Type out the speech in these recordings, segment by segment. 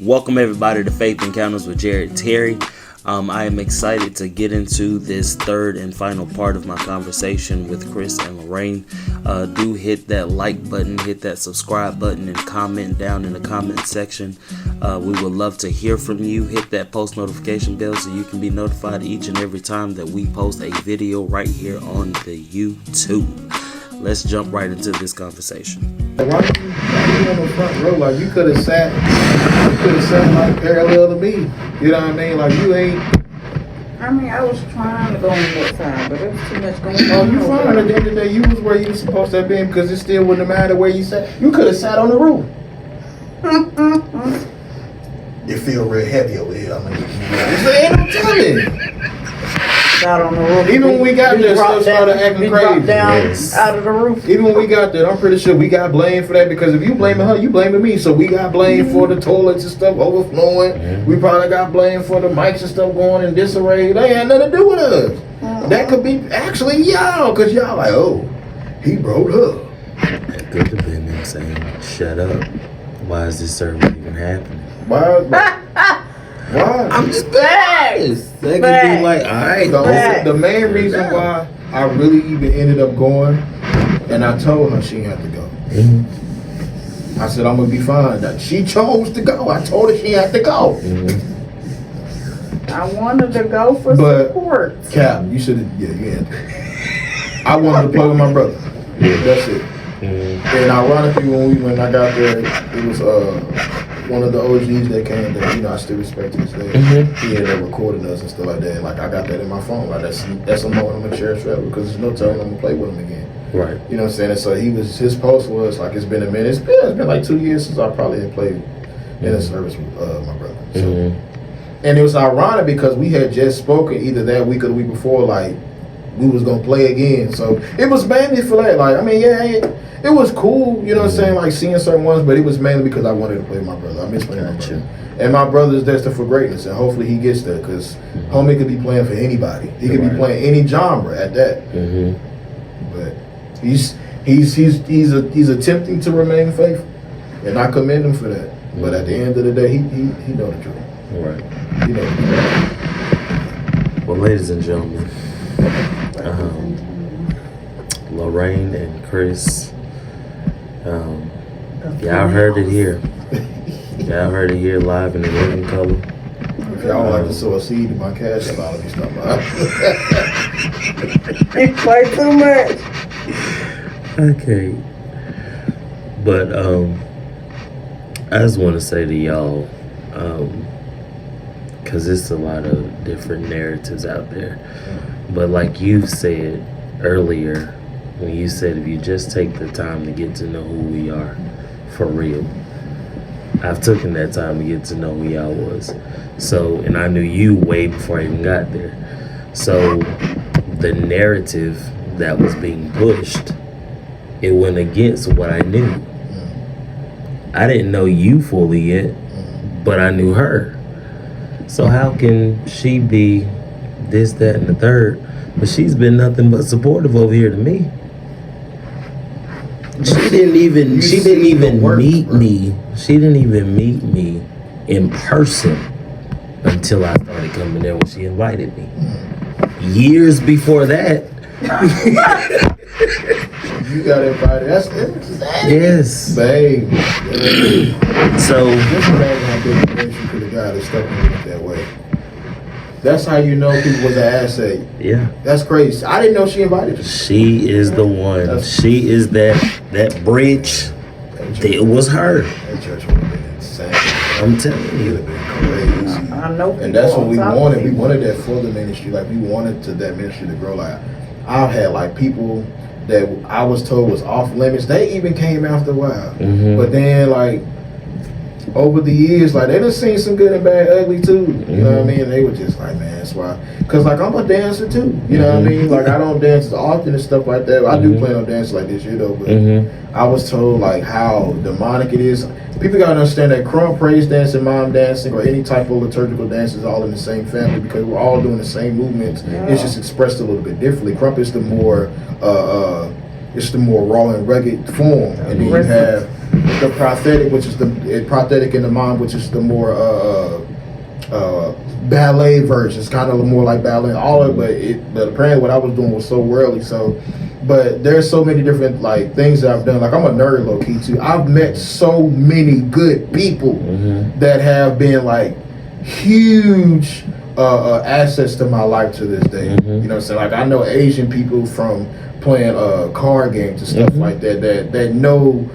Welcome everybody to Faith Encounters with Jared Terry. I am excited to get into this third and final part of my conversation with Chris and Lorraine. Do hit that like button, hit that subscribe button, and comment down in the comment section. We would love to hear from you. Hit that post notification bell so you can be notified each and every time that we post a video right here on the YouTube. Let's jump right into this conversation. Why you on the front row? Like you could have sat like parallel to me. You know what I mean? Like you ain't. I mean, I was trying to go on that side, but there was too much going Oh, on. you fine. At the end of the day, you was where you was supposed to have been because it still wouldn't have mattered where you sat. You could have sat on the roof. It feel real heavy over here. I'm like, telling. Out on the roof. Even when we got there, stuff started acting crazy. Down out of the roof. Even when we got there, I'm pretty sure we got blamed for that because if you blaming her, you blaming me. So we got blamed for the toilets and stuff overflowing. Mm-hmm. We probably got blamed for the mics and stuff going in disarray. They had nothing to do with us. Mm-hmm. That could be actually y'all, because y'all like, oh, he broke her. That could have been them saying, shut up. Why is this service even happening? Why? I'm just back. That could be like, alright. The main reason why I really even ended up going, and I told her she had to go. Mm-hmm. I said I'm gonna be fine. That she chose to go. I told her she had to go. Mm-hmm. I wanted to go for support. Cap, you should have. Yeah. I wanted to play with my brother. Yeah, that's it. Mm-hmm. And ironically, when I got there, it was one of the OGs that came that, you know, I still respect to this day. Mm-hmm. He ended up recording us and stuff like that. Like, I got that in my phone. Like, that's a moment I'm going to cherish forever because there's no telling I'm going to play with him again. Right. You know what I'm saying? And so his post was like, it's been a minute. It's been like 2 years since I probably had played in a service with my brother. So, and it was ironic because we had just spoken either that week or the week before, like, we was going to play again. So it was mainly for that. Like, I mean, it was cool, you know what I'm saying, like seeing certain ones, but it was mainly because I wanted to play with my brother. I miss playing with my brother. And my brother is destined for greatness, and hopefully he gets there, because homie could be playing for anybody. He could be playing any genre at that. Mm-hmm. But he's attempting to remain faithful, and I commend him for that. Mm-hmm. But at the end of the day, he know the truth. Right. He know the truth. Well, ladies and gentlemen, Lorraine and Chris. Y'all heard it here. Y'all heard it here live in the living color. If y'all like to sow a seed in my cash, I'll be stopping by. He played too much. Okay. But I just want to say to y'all, because it's a lot of different narratives out there. But like you said earlier, when you said if you just take the time to get to know who we are for real, I've taken that time to get to know who y'all was. So, and I knew you way before I even got there. So the narrative that was being pushed, it went against what I knew. I didn't know you fully yet, but I knew her. So how can she be this, that, and the third, but she's been nothing but supportive over here to me? She didn't even meet me. She didn't even meet me in person until I started coming there when she invited me. Years before that. You got invited. That's it. Yes. Babe. So just imagine how big a relationship could have got is stuck in it that way. That's how you know people was an asset. Yeah. That's crazy. I didn't know she invited you. She is the one. She is that bridge. It was her. That church would have been insane. I'm telling you. It would have been crazy. I know. And that's what we wanted. We wanted that for the ministry. Like, we wanted that ministry to grow. Like, I've had like people that I was told was off limits. They even came after a while. Mm-hmm. But then like over the years, like they done seen some good and bad, ugly too. You know what I mean? They were just like, man, that's why. Cause like I'm a dancer too. You know what I mean? Like I don't dance as often and stuff like that. I do plan on dancing like this year though. But I was told like how demonic it is. People gotta understand that crump, praise dancing, mom dancing, or any type of liturgical dance is all in the same family because we're all doing the same movements. Yeah. It's just expressed a little bit differently. Crump is the more raw and rugged form, and then you have the prosthetic, which is the prosthetic in the mind, which is the more ballet version. It's kind of more like ballet, all of it. But apparently, what I was doing was so worldly. So, but there's so many different like things that I've done. Like I'm a nerd, low key too. I've met so many good people that have been like huge assets to my life to this day. You know what I'm saying? Like I know Asian people from playing card games and stuff like that know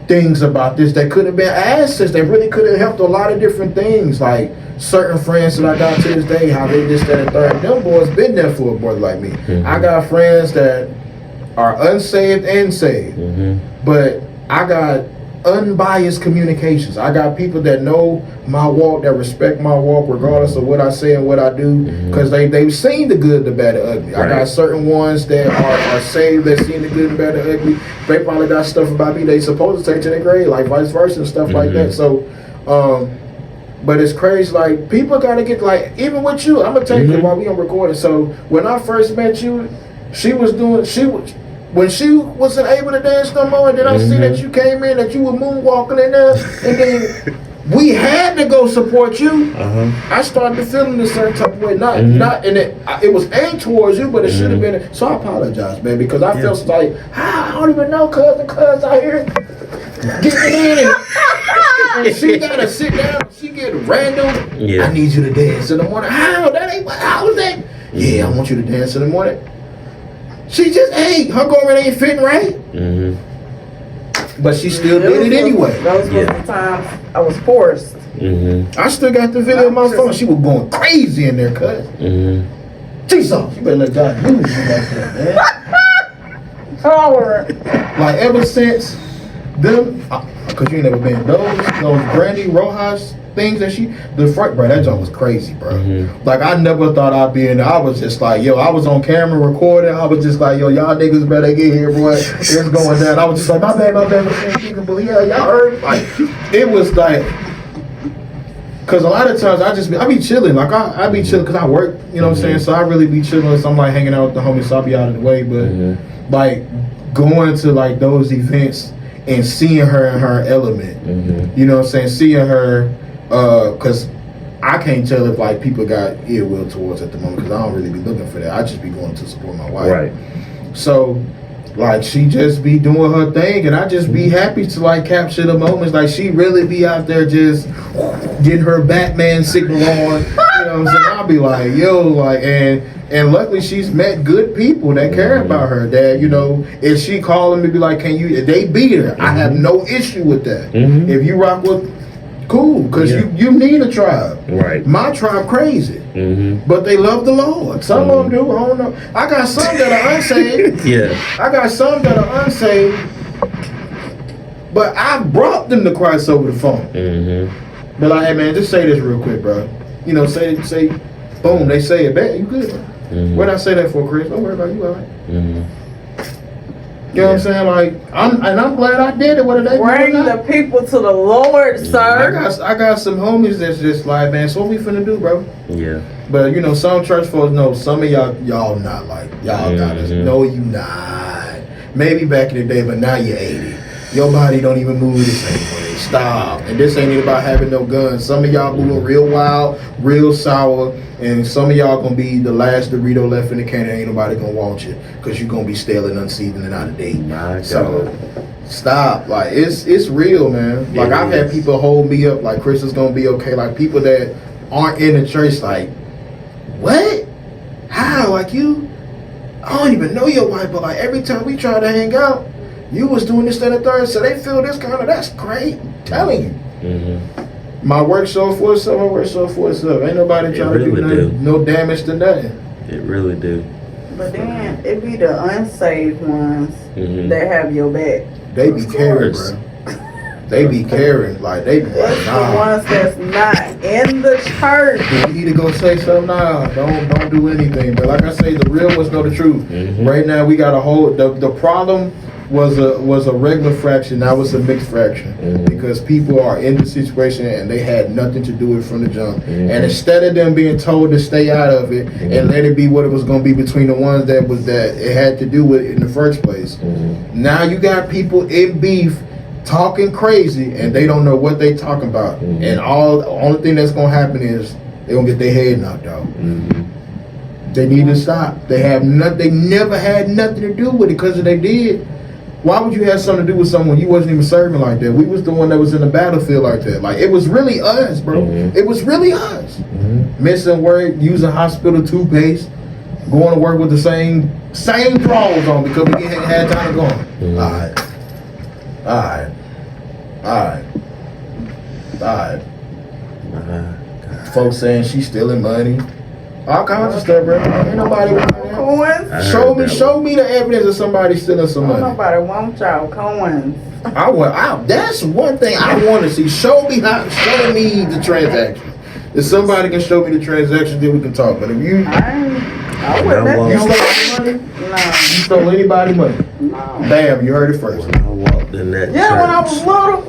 things about this that could have been assets. They really could have helped a lot of different things. Like certain friends that I got to this day, how they this, that, and third. Them boys been there for a brother like me. I got friends that are unsaved and saved, but I got unbiased communications. I got people that know my walk, that respect my walk regardless of what I say and what I do, because they've seen the good, the bad, the ugly. I got certain ones that are saved, that seen the good, the bad, the ugly. They probably got stuff about me they supposed to take to their grave, like vice versa and stuff like that. So but it's crazy, like people gotta get, like, even with you, I'm gonna tell you while we on recording. So when I first met you, when she wasn't able to dance no more, and then I see that you came in, that you were moonwalking in there, and then we had to go support you. I started feeling a certain type of way, not, and it was aimed towards you, but it should have been. So I apologize, man, because I felt like I don't even know, cuz out here getting in, and she gotta sit down. She get random. I need you to dance in the morning. How is that? Yeah, I want you to dance in the morning. She just her garment ain't fitting right. But she still did it anyway. Those were the times I was forced. I still got the video on my phone. She was going crazy in there, cuz. Jesus, you better let God use you like that, man. Tolerant. Like ever since them, cause you ain't never been those Brandy Rojas things that the front, bro, that joint was crazy, bro. Like I never thought I'd be in there. I was just like, yo, I was on camera recording. I was just like, yo, y'all niggas better get here, boy. It's going down. I was just like, my bad, but yeah, y'all heard. Like it was like, cause a lot of times I be chilling. Like I be chilling cause I work, you know what I'm saying? So I really be chilling. So I'm like hanging out with the homies, so I'll be out of the way. But like going to like those events and seeing her in her element, you know what I'm saying? Seeing her, cause I can't tell if like people got ill will towards at the moment, cause I don't really be looking for that. I just be going to support my wife. Right. So like she just be doing her thing, and I just be happy to like capture the moments. Like she really be out there just getting her Batman signal on. You know what I'm saying? I'll be like, yo, like, and luckily she's met good people that care about her. That, you know, if she calling me, be like, can you? They be there. I have no issue with that. If you rock with, cool, because you need a tribe. Right. My tribe crazy, but they love the Lord. Some of them do. I don't know. I got some that are unsaved. I got some that are unsaved, but I brought them to Christ over the phone. But like, hey man, just say this real quick, bro. You know, say, boom, they say it back. You good? What'd I say that for, Chris? Don't worry about it. You all right? You know what I'm saying? Like, I'm glad I did it. What did they bring the people to the Lord, sir? I got some homies that's just like, man, so what we finna do, bro? But you know, some church folks know. Some of y'all not like, y'all got us. No, you not. Maybe back in the day, but now you're 80. Your body don't even move the same way. Stop. And this ain't about having no guns. Some of y'all moving real wild, real sour, and some of y'all gonna be the last Dorito left in the can, and ain't nobody gonna want you, because you gonna be stale and unseasoned and out of date. So stop. Like it's real, man. Like I've had people hold me up like Chris is gonna be okay. Like people that aren't in the church, like, what? How? Like you? I don't even know your wife, but like every time we try to hang out, you was doing this, that, and third, so they feel this kind of, that's great. I'm telling you. My work show for itself, Ain't nobody trying to do no damage to nothing. It really do. But then, it be the unsaved ones that have your back. They be caring, bro. They be caring. Like, they be like, nah. The ones that's not in the church. You need to go say something now. Don't do anything. But like I say, the real ones know the truth. Right now, we got a whole, the problem was a regular fraction. Now it's a mixed fraction, because people are in the situation and they had nothing to do with it from the jump. And instead of them being told to stay out of it and let it be what it was going to be between the ones that it had to do with it in the first place, now you got people in beef talking crazy and they don't know what they talking about. Mhm. And the only thing that's gonna happen is they gonna get their head knocked out. Mhm. They need to stop. They never had nothing to do with it because if they did, why would you have something to do with someone you wasn't even serving like that? We was the one that was in the battlefield like that. Like it was really us, bro. Mhm. It was really us. Mhm. Missing work, using hospital toothpaste, going to work with the same drawers on because we ain't had time to go on. Mhm. Alright. Uh, Folks saying she's stealing money. All kinds of stuff, bro. Ain't nobody want that. Coins. I Show heard me, that show me the evidence of somebody stealing some Don't money. nobody want y'all coins. That's one thing I want to see. Show me the transaction. If somebody can show me the transaction, then we can talk. But if you I wouldn't let Now, you nobody stole money, No. you stole anybody money. No. Bam, you heard it first. when I walked in that Yeah, church, when I was little.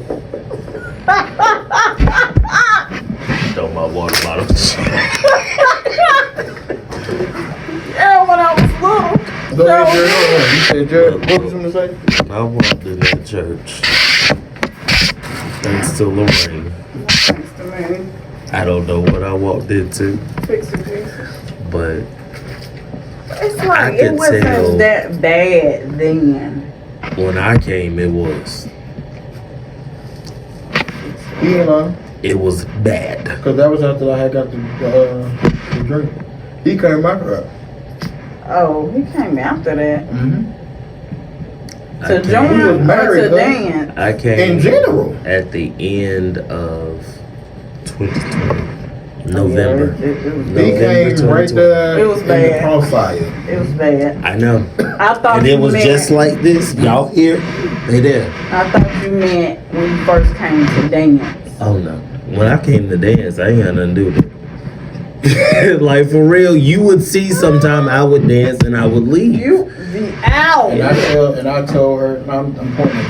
throw my water bottle. Yeah, when I was little. Go ahead, Jared. You said, Jared, what was you going to say? When I walked in that church, thanks to Lorraine, Thanks to me. I don't know what I walked into, Fix it, Jesus. but It's I like could it wasn't tell. that bad then. when I came, it was He ain't lying. it was bad. Because that was after I had got the drink. He came back up. Oh, he came after that. Mm-hmm. I To came- join He was or married, to though. dance. I came In general. at the end of 2020, November. Yeah, it was He November came right 2020. there It was in the bad. crossfire. It was bad. I know, I thought and you it was meant, just like this. Y'all here? They there. I thought you meant when you first came to dance. Oh no! When I came to dance, I ain't had nothing to do with it. Like for real, you would see sometime I would dance and I would leave. You the owl. And I told her, I'm pointing,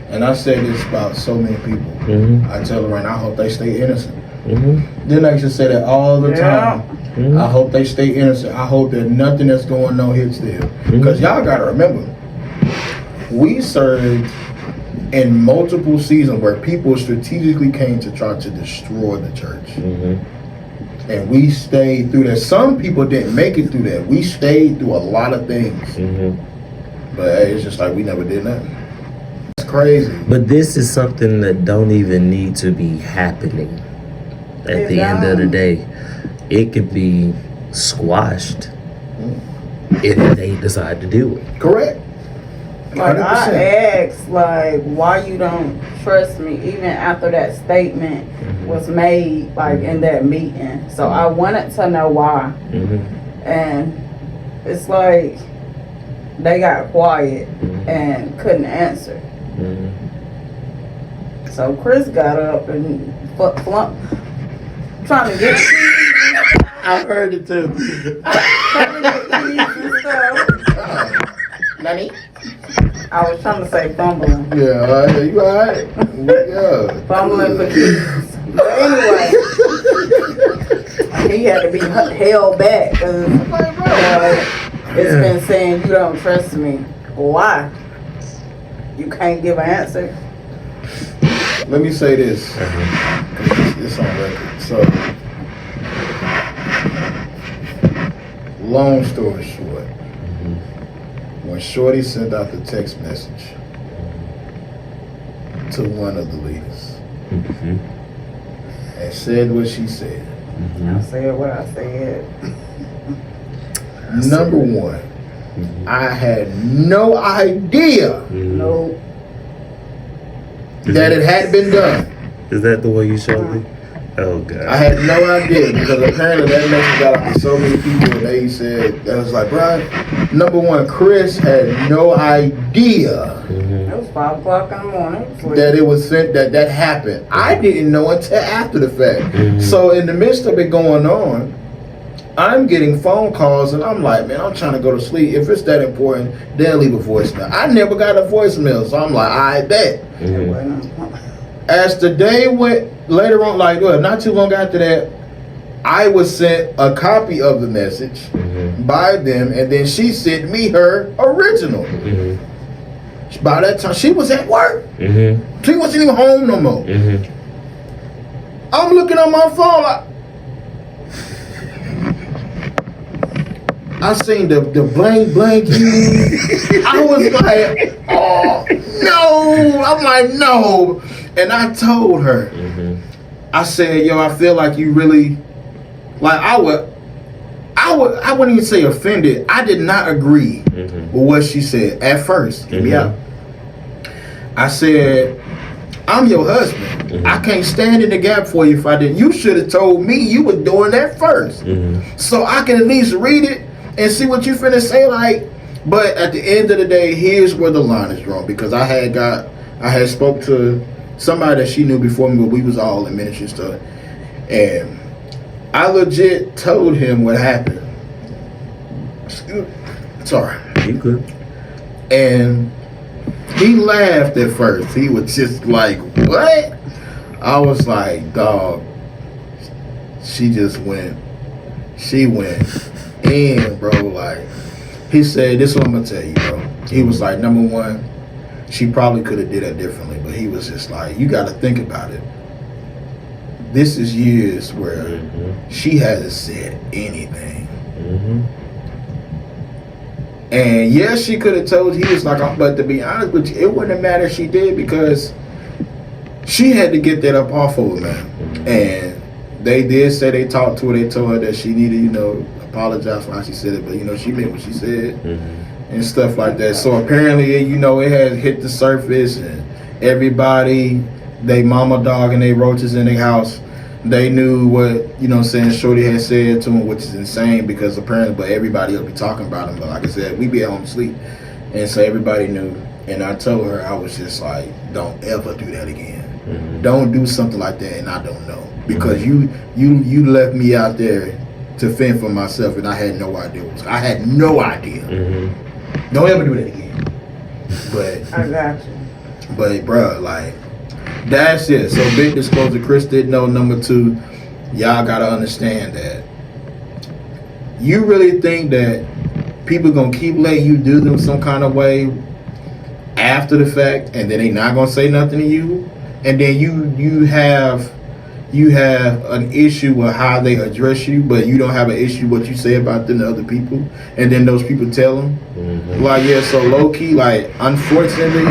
and I said this about so many people. Mhm. I tell her right now, I hope they stay innocent. Mhm. Then I should say that all the Yeah. time. Mhm. I hope they stay innocent. I hope that nothing that's going on hits them. Because y'all gotta remember, we served in multiple seasons where people strategically came to try to destroy the church. Mhm. And we stayed through that. Some people didn't make it through that. We stayed through a lot of things. Mhm. But hey, it's just like we never did nothing. It's crazy. But this is something that don't even need to be happening. At It the end of the don't. day, it could be squashed if they decide to do it. Correct. Like 100%. I asked, like, why you don't trust me, even after that statement was made, like in that meeting. So I wanted to know why, Mhm. and it's like they got quiet and couldn't answer. Mhm. So Chris got up and flump, trying to get I heard it too. trying to get keys and stuff. Nani? I was trying to say fumbling. Yeah, you alright? Yeah. Fumbling for keys. But anyway, he had to be held back because it's been saying you don't trust me. Why? You can't give an answer. Let me say this. It's on record. So, long story short, when Shorty sent out the text message to one of the leaders Mhm. and said what she said, I said what I said. number one, I had no idea No. that it had been done. Is that the way you showed me? Oh God. I had no idea because apparently that message got out to so many people and they said, that was like, bro, number one, Chris had no idea Mhm. It was 5 o'clock in the morning. that it was sent, that happened. I didn't know until after the fact. Mhm. So in the midst of it going on, I'm getting phone calls and I'm like, man, I'm trying to go to sleep. If it's that important, then leave a voicemail. I never got a voicemail, so I'm like, I bet. Mhm. As the day went later on, like not too long after that, I was sent a copy of the message Mhm. by them, and then she sent me her original. Mhm. By that time, she was at work. Mm-hmm. She wasn't even home no more. Mm-hmm. I'm looking on my phone. I seen the blank. I was like, oh no. I'm like, no. And I told her, I said, yo, I feel like you really, like I wouldn't even say offended. I did not agree with what she said at first. Hear me out. I said, I'm your husband. I can't stand in the gap for you if I didn't. You should have told me you were doing that first. So I can at least read it and see what you finna say, like. But at the end of the day, here's where the line is drawn, because I had spoke to somebody that she knew before me, but we was all in ministry stuff, and I legit told him what happened. Sorry. You good? And he laughed at first. He was just like, what? I was like, dog, she went in, bro. Like, he said, this is what I'm gonna tell you, bro. He was like, number one, she probably could have did it differently, but he was just like, you gotta think about it. This is years where she hasn't said anything. And yes, she could have told you. He was like, but to be honest with you, it wouldn't have mattered if she did, because she had to get that up off of her, man. And they did say they talked to her. They told her that she needed, apologize for how she said it, but she meant what she said and stuff like that. So apparently, it had hit the surface, and everybody, they mama dog and they roaches in their house, they knew what, Shorty had said to him, which is insane, because apparently, but everybody will be talking about him. But like I said, we be at home asleep. And so everybody knew. And I told her, I was just like, don't ever do that again. Don't do something like that, and I don't know. Because you left me out there to fend for myself, and I had no idea. I had no idea. Don't ever do that again. But I got you. But bruh, like, that's it. So big disclosure, Chris didn't know. Number two, y'all gotta understand that you really think that people gonna keep letting you do them some kind of way after the fact, and then they not gonna say nothing to you, and then you have an issue with how they address you, but you don't have an issue what you say about them to other people, and then those people tell them, like, yeah, so low key, like, unfortunately,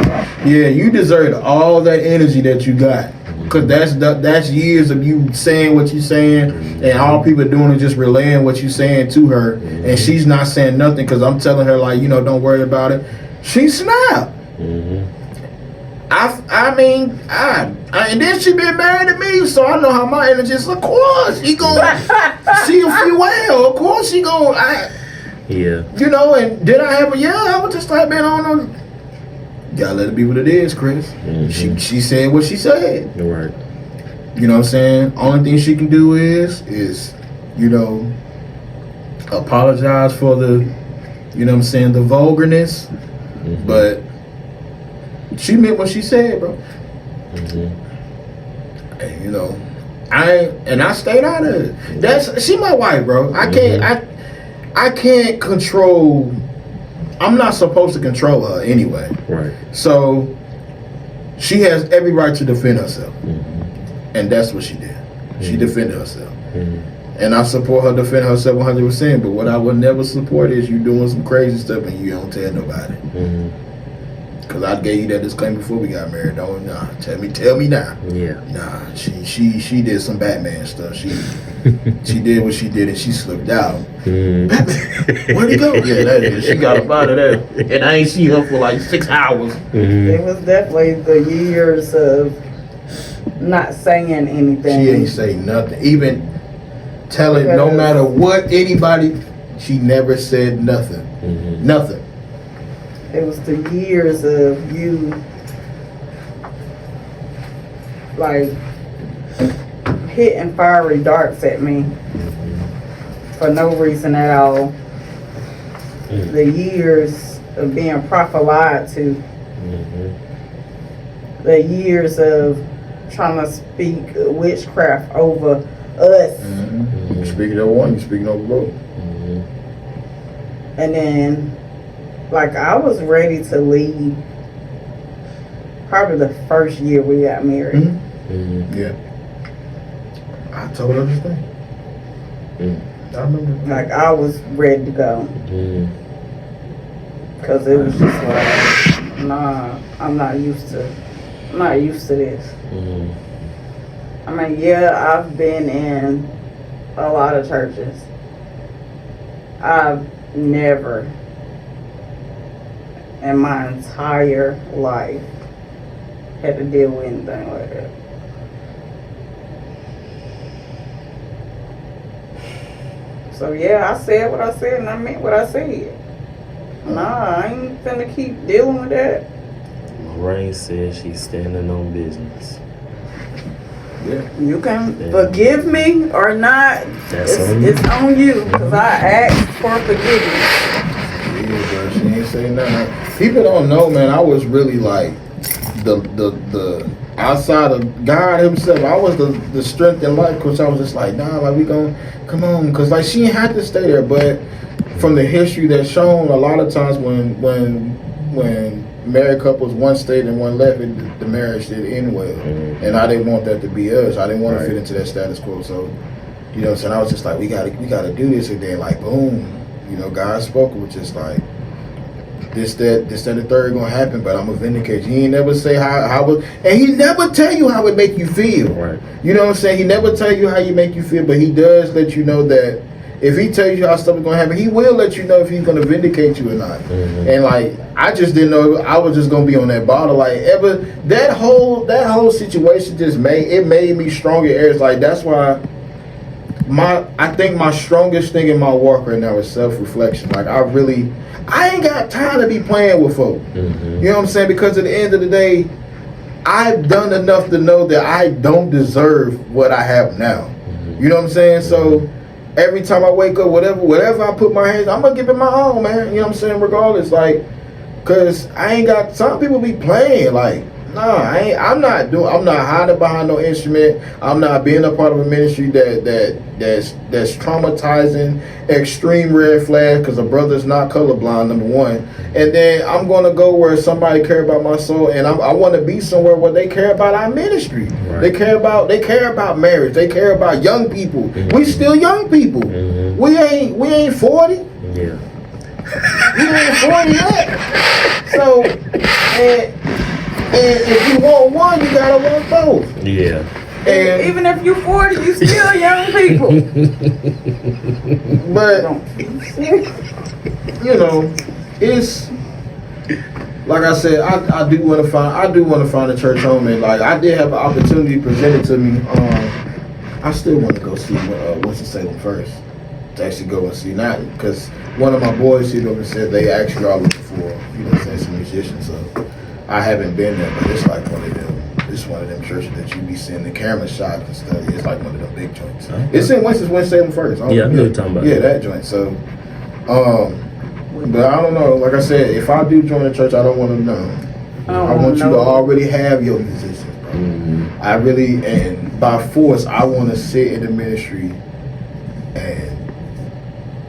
yeah, you deserve all that energy that you got, because that's years of you saying what you saying, and all people doing is just relaying what you saying to her, and she's not saying nothing, because I'm telling her, like, don't worry about it. She snapped. I mean, and then she been married to me, so I know how my energy is. Of course, she gonna see if you well. Of course, she gonna. Yeah. And did I have a I was just like, man, I don't know. Gotta let it be what it is, Chris. She said what she said. You're right. You know what I'm saying? Only thing she can do is apologize for the, the vulgarness, but she meant what she said, bro. And I stayed out of it. She my wife, bro. I can't control. I'm not supposed to control her anyway. Right. So she has every right to defend herself, and that's what she did. She defended herself, and I support her defending herself 100%. But what I would never support is you doing some crazy stuff and you don't tell nobody. Cause I gave you that disclaimer before we got married. Don't tell me now. Yeah. Nah, she did some Batman stuff. She did what she did and she slipped out. Where'd he go? Yeah, that is. She got up out of there, and I ain't see her for like 6 hours. It was definitely the years of not saying anything. She ain't say nothing, even telling no matter what anybody. She never said nothing. Nothing. It was the years of you, like, hitting fiery darts at me for no reason at all. The years of being prophesied to. The years of trying to speak witchcraft over us. You're speaking over one, you're speaking over both. And then, like, I was ready to leave. probably the first year we got married. Mm-hmm. Yeah. I told her this thing. I remember. Like, I was ready to go. Because it was just like, nah, I'm not used to this. I mean, yeah, I've been in a lot of churches. I've never in my entire life had to deal with anything like that. So yeah, I said what I said and I meant what I said. Nah, I ain't finna keep dealing with that. Lorraine says she's standing on business. Yeah. You can forgive me or not. It's on you, because I asked for forgiveness. Yeah, bro, she ain't saying nothing. People don't know, man. I was really like the outside of God himself. I was the strength in life, because I was just like, nah, like we gon' come on, because like she ain't had to stay there. But from the history that's shown, a lot of times when married couples, one stayed and one left, the marriage did end well. And I didn't want that to be us. I didn't want to fit into that status quo. So, you know what I'm saying? I was just like, we gotta do this. And then like, boom, you know, God spoke. It was just like, this, that, the third gonna happen, but I'm gonna vindicate you. He ain't never say how it, and he never tell you how it make you feel. Right. You know what I'm saying? He never tell you how you make you feel, but he does let you know that if he tells you how stuff is gonna happen, he will let you know if he's gonna vindicate you or not. And like, I just didn't know I was just gonna be on that bottle. Like that whole situation just made me stronger areas. Like that's why I think my strongest thing in my walk right now is self-reflection. Like I ain't got time to be playing with folk. You know what I'm saying? Because at the end of the day, I've done enough to know that I don't deserve what I have now. You know what I'm saying? So every time I wake up, whatever I put my hands, I'm gonna give it my all, man. You know what I'm saying? Regardless, like, cause I ain't got. Some people be playing like, nah, I'm not hiding behind no instrument. I'm not being a part of a ministry that's traumatizing, extreme red flag. Cause a brother's not colorblind, number one. And then I'm gonna go where somebody care about my soul, and I want to be somewhere where they care about our ministry. Right. They care about marriage. They care about young people. We still young people. We ain't 40. Yeah. We ain't 40 yet. So and if you want one, you gotta want both. Yeah. And even if you're 40, you still young people. But you know, it's like I said, I do want to find a church home, and like I did have an opportunity presented to me. I still want to go see Winston-Salem first. To actually go and see, not because one of my boys hit up and said they actually are looking for, you know, some musicians. So I haven't been there, but it's like one of them. It's one of them churches that you be seeing the camera shots and stuff. It's like one of them big joints. Okay. It's in Winston-Salem first. Yeah, I know what you're talking about. Yeah, that joint. So, but I don't know. Like I said, if I do join the church, I don't want to know. I want you to already have your musicians, bro. I really, and by force, I want to sit in the ministry and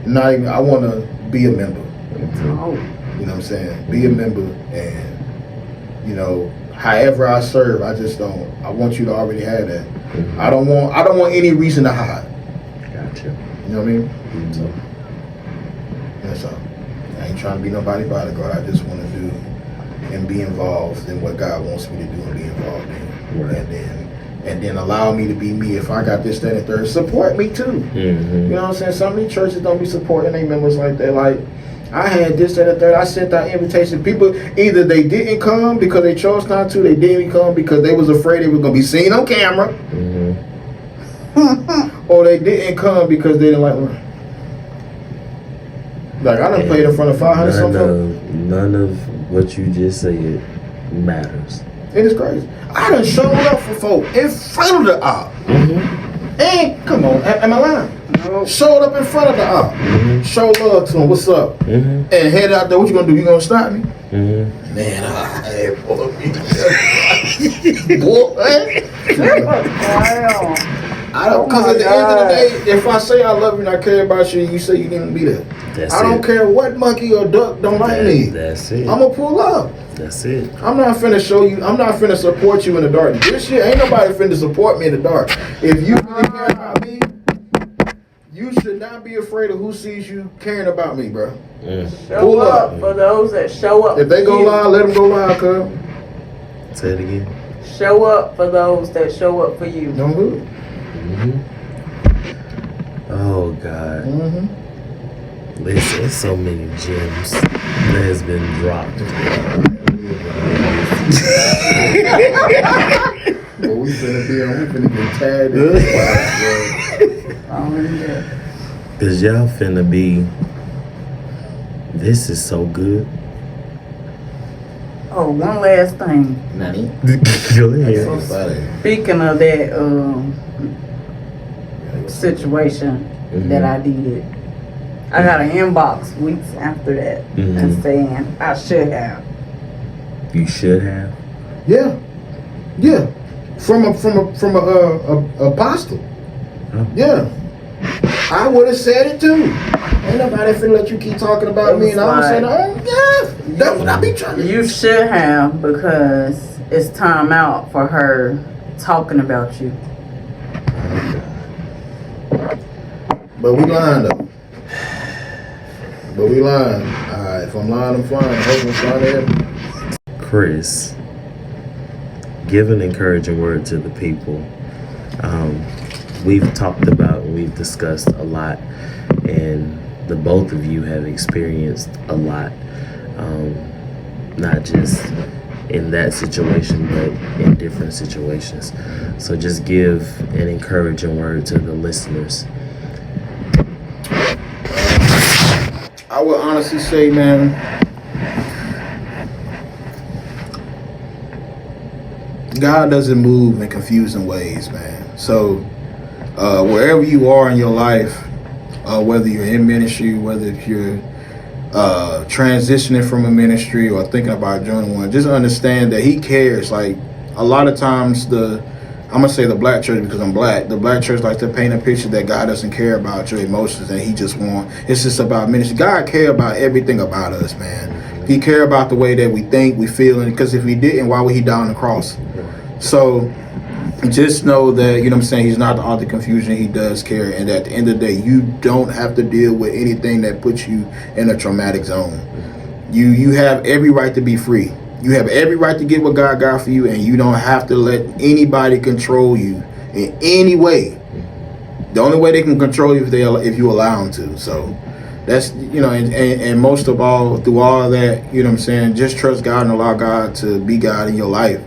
not even. I want to be a member. You know what I'm saying? Be a member, and you know, however I serve, I just don't. I want you to already have that. I don't want any reason to hide. Gotcha. You know what I mean? So that's all. I ain't trying to be nobody bodyguard. I just want to do and be involved in what God wants me to do and be involved in. Right. And then allow me to be me. If I got this, that, and third, support me too. You know what I'm saying? Some of these churches don't be supporting their members like that. Like, I had this, that, and third. I sent out invitations. People, either they didn't come because they chose not to, they didn't come because they was afraid they were going to be seen on camera. Or they didn't come because they didn't like I done played in front of 500 something. None of what you just said matters. It is crazy. I done showed up for folk in front of the op. And come on, am I lying? No. Showed up in front of the op. Show love to him. What's up? And head out there. What you gonna do? You gonna stop me? Man, I boy. I don't. Because at the end of the day, if I say I love you and I care about you, you say you didn't be there. That's I don't it. care what monkey or duck don't like me. That's it. I'm gonna pull up. That's it. I'm not finna show you. I'm not finna support you in the dark. This shit ain't nobody finna support me in the dark. If you really care about me, you should not be afraid of who sees you caring about me, bro. Show Pull up up. for those that show up. If they for go you. live, let them go live, cuz. Say it again. Show up for those that show up for you. Don't do it. Oh God. Listen, so many gems that has been dropped. Well, we finna get tagged. Cause y'all finna be. This is so good. Oh, one last thing. Nani? Go ahead. Speaking of that situation that I did, I got an inbox weeks after that and saying I should have. You should have. Yeah. From a apostle. Oh. Yeah. I would have said it too. Ain't nobody finna let you keep talking about me and I don't say no. Yeah. That's what I be trying to do. You should have, because it's time out for her talking about you. But we lying though. Alright, if I'm lying, I'm flying. I hope I'm flying. Chris, give an encouraging word to the people. We've talked about and we've discussed a lot, and the both of you have experienced a lot, not just in that situation, but in different situations. So just give an encouraging word to the listeners. I would honestly say, man, God doesn't move in confusing ways, man. So wherever you are in your life, whether you're in ministry, whether you're transitioning from a ministry or thinking about joining one, just understand that He cares. Like, a lot of times I'm gonna say the black church because I'm black. The black church likes to paint a picture that God doesn't care about your emotions and He just it's just about ministry. God cares about everything about us, man. He cares about the way that we think, we feel, and because if He didn't, why would He die on the cross? So just know that, you know what I'm saying, He's not the author of confusion. He does care, and at the end of the day, you don't have to deal with anything that puts you in a traumatic zone. You have every right to be free. You have every right to get what God got for you, and you don't have to let anybody control you in any way. The only way they can control you if you allow them to. So that's, you know, and most of all, through all of that, you know what I'm saying, just trust God and allow God to be God in your life.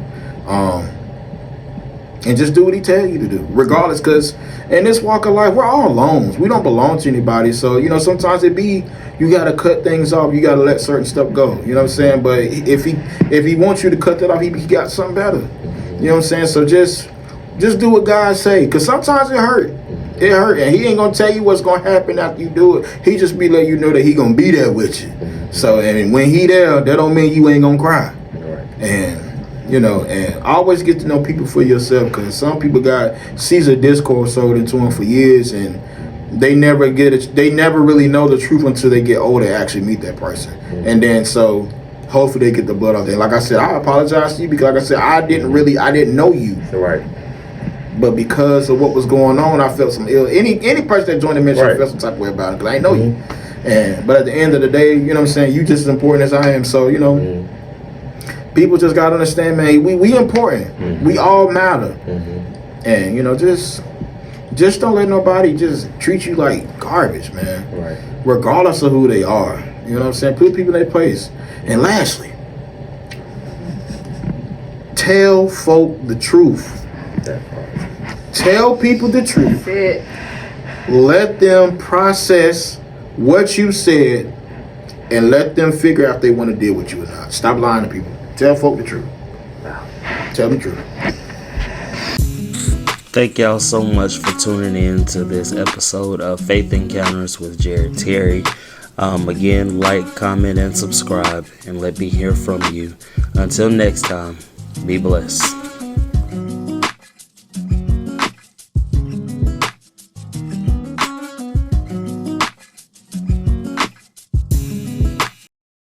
And just do what He tells you to do, regardless, because in this walk of life, we're all alone. We don't belong to anybody. So, you know, sometimes you got to cut things off. You got to let certain stuff go. You know what I'm saying? But if he wants you to cut that off, he got something better. You know what I'm saying? So just do what God say, because sometimes it hurt. It hurt, and He ain't going to tell you what's going to happen after you do it. He just be letting you know that He going to be there with you. So, and when He there, that don't mean you ain't going to cry. And you know, and always get to know people for yourself, because some people got Caesar discourse sold into them for years, and they never really know the truth until they get older and actually meet that person. And then so hopefully they get the blood off there. Like I said, I apologize to you, because like I said, I didn't know you. Right. But because of what was going on, I felt some ill. Any person that joined the ministry, I felt some type of way about it, because I ain't know you. But at the end of the day, you know what I'm saying, you just as important as I am. So, you know, people just gotta understand, man, we important. We all matter. And, you know, just don't let nobody just treat you like garbage, man. Right. Regardless of who they are. You know what I'm saying? Put people in their place. And lastly, tell folk the truth. That part. Tell people the truth. That's it. Let them process what you said, and let them figure out if they want to deal with you or not. Stop lying to people. Tell folk the truth. Tell the truth. Thank y'all so much for tuning in to this episode of Faith Encounters with Jared Terry. Again, like, comment, and subscribe, and let me hear from you. Until next time, be blessed.